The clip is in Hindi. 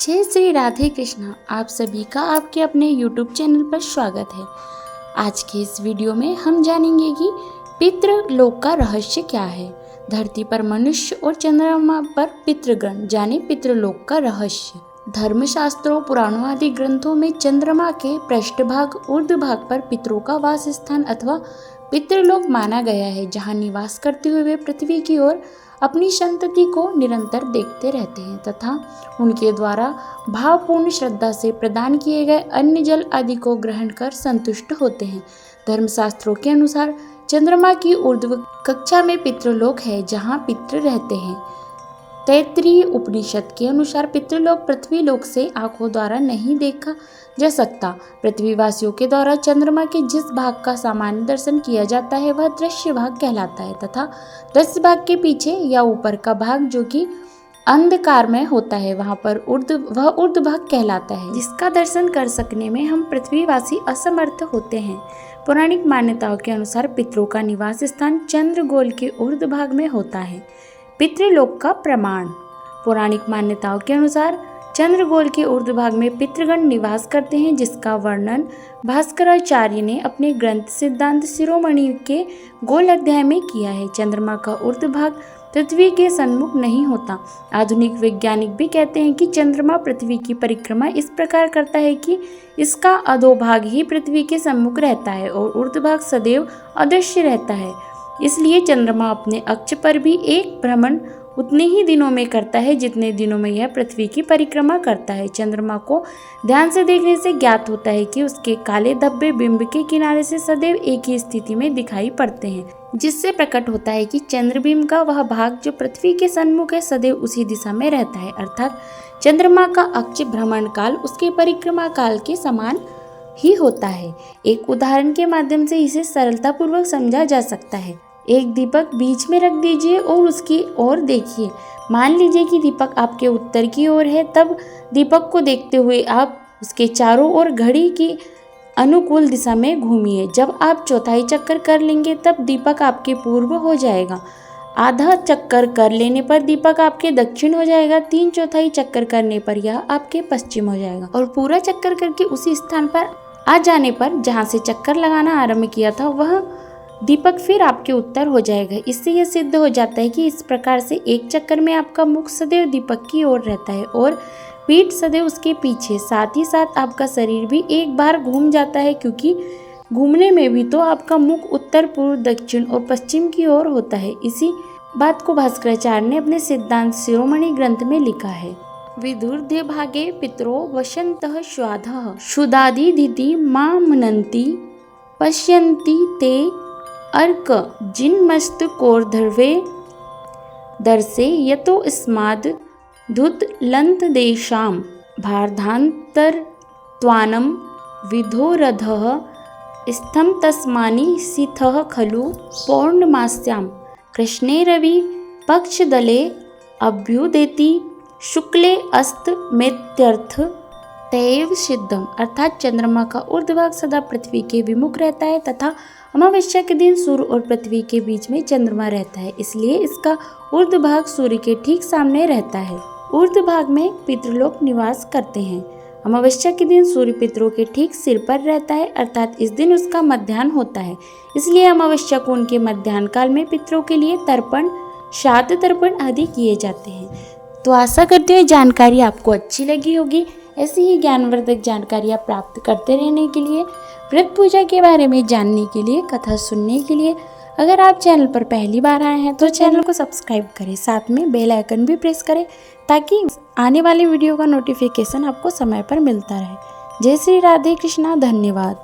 जय श्री राधे कृष्णा। आप सभी का आपके अपने YouTube चैनल पर स्वागत है। आज के इस वीडियो में हम जानेंगे कि पितृलोक का रहस्य क्या है। धरती पर मनुष्य और चंद्रमा पर पितृगण, जाने पितृलोक का रहस्य। धर्मशास्त्रों, पुराणों आदि ग्रंथों में चंद्रमा के पृष्ठभाग ऊर्ध्व भाग पर पितरों का वास स्थान अथवा पितृलोक माना गया है, जहाँ निवास करते हुए वे पृथ्वी की ओर अपनी संतति को निरंतर देखते रहते हैं तथा उनके द्वारा भावपूर्ण श्रद्धा से प्रदान किए गए अन्न जल आदि को ग्रहण कर संतुष्ट होते हैं। धर्मशास्त्रों के अनुसार चंद्रमा की ऊर्ध्व कक्षा में पितृलोक है, जहाँ पितृ रहते हैं। तैत्तिरीय उपनिषद के अनुसार पितृलोक पृथ्वी लोक से आंखों द्वारा नहीं देखा जा सकता। पृथ्वीवासियों के द्वारा चंद्रमा के जिस भाग का सामान्य दर्शन किया जाता है वह दृश्य भाग कहलाता है तथा दृश्य भाग के पीछे या ऊपर का भाग जो कि अंधकारमय होता है वह ऊर्ध्व भाग कहलाता है, जिसका दर्शन कर सकने में हम पृथ्वीवासी असमर्थ होते हैं। पौराणिक मान्यताओं के अनुसार पितरों का निवास स्थान चंद्रगोल के ऊर्ध्व भाग में होता है। पितृलोक का प्रमाण। पौराणिक मान्यताओं के अनुसार चंद्रगोल के ऊर्ध्व भाग में पितृगण निवास करते हैं, जिसका वर्णन भास्कराचार्य ने अपने ग्रंथ सिद्धांत शिरोमणि के गोल अध्याय में किया है। चंद्रमा का ऊर्ध्व भाग पृथ्वी के सन्मुख नहीं होता। आधुनिक वैज्ञानिक भी कहते हैं कि चंद्रमा पृथ्वी की परिक्रमा इस प्रकार करता है कि इसका अधोभाग ही पृथ्वी के सम्मुख रहता है और ऊर्ध्व भाग सदैव अदृश्य रहता है। इसलिए चंद्रमा अपने अक्ष पर भी एक भ्रमण उतने ही दिनों में करता है जितने दिनों में यह पृथ्वी की परिक्रमा करता है। चंद्रमा को ध्यान से देखने से ज्ञात होता है कि उसके काले धब्बे बिंब के किनारे से सदैव एक ही स्थिति में दिखाई पड़ते हैं, जिससे प्रकट होता है कि चंद्रबिंब का वह भाग जो पृथ्वी के सन्मुख है सदैव उसी दिशा में रहता है, अर्थात चंद्रमा का अक्ष भ्रमण काल उसके परिक्रमा काल के समान ही होता है। एक उदाहरण के माध्यम से इसे सरलतापूर्वक समझा जा सकता है। एक दीपक बीच में रख दीजिए और उसकी ओर देखिए। मान लीजिए कि दीपक आपके उत्तर की ओर है, तब दीपक को देखते हुए आप उसके चारों ओर घड़ी की अनुकूल दिशा में घूमिए। जब आप चौथाई चक्कर कर लेंगे तब दीपक आपके पूर्व हो जाएगा। आधा चक्कर कर लेने पर दीपक आपके दक्षिण हो जाएगा। 3/4 चक्कर करने पर यह आपके पश्चिम हो जाएगा और पूरा चक्कर करके उसी स्थान पर आ जाने पर जहाँ से चक्कर लगाना आरंभ किया था वह दीपक फिर आपके उत्तर हो जाएगा। इससे यह सिद्ध हो जाता है कि इस प्रकार से एक चक्कर में आपका मुख सदैव दीपक की ओर रहता है और पीठ सदैव उसके पीछे। साथ ही साथ आपका शरीर भी एक बार घूम जाता है, क्योंकि घूमने में भी तो आपका मुख उत्तर, पूर्व, दक्षिण और पश्चिम की ओर होता है। इसी बात को भास्कराचार्य ने अपने सिद्धांत शिरोमणि ग्रंथ में लिखा है। विदुर्ध्य भागे पितरो वसन्तः श्वाधः क्षुदादिधिति मां मनन्ति पश्यन्ति ते अर्क जिन्मस्तकोर्ध्वे दर्शे यतो स्माद् धुत देशाम भारधान्तरत्वानं विधोरधः स्थम तस्मानि सिथः खलु पौर्णमास्यां कृष्णे रवि पक्षदले अभ्युदेति शुक्ले अस्तमेत्यर्थ तैव सिद्धम, अर्थात चंद्रमा का ऊर्ध्व भाग सदा पृथ्वी के विमुख रहता है तथा अमावस्या के दिन सूर्य और पृथ्वी के बीच में चंद्रमा रहता है, इसलिए इसका ऊर्ध्व भाग सूर्य के ठीक सामने रहता है। ऊर्ध्व भाग में पितृलोक निवास करते हैं। अमावस्या के दिन सूर्य पितरों के ठीक सिर पर रहता है, अर्थात इस दिन उसका मध्याह्न होता है, इसलिए अमावस्या को उनके मध्याह्न काल में पितरों के लिए तर्पण, श्राद्ध तर्पण आदि किए जाते हैं। तो आशा करते हैं जानकारी आपको अच्छी लगी होगी। ऐसी ही ज्ञानवर्धक जानकारियाँ प्राप्त करते रहने के लिए, व्रत पूजा के बारे में जानने के लिए, कथा सुनने के लिए अगर आप चैनल पर पहली बार आए हैं तो चैनल को सब्सक्राइब करें, साथ में बेल आइकन भी प्रेस करें ताकि आने वाले वीडियो का नोटिफिकेशन आपको समय पर मिलता रहे। जय श्री राधे कृष्णा। धन्यवाद।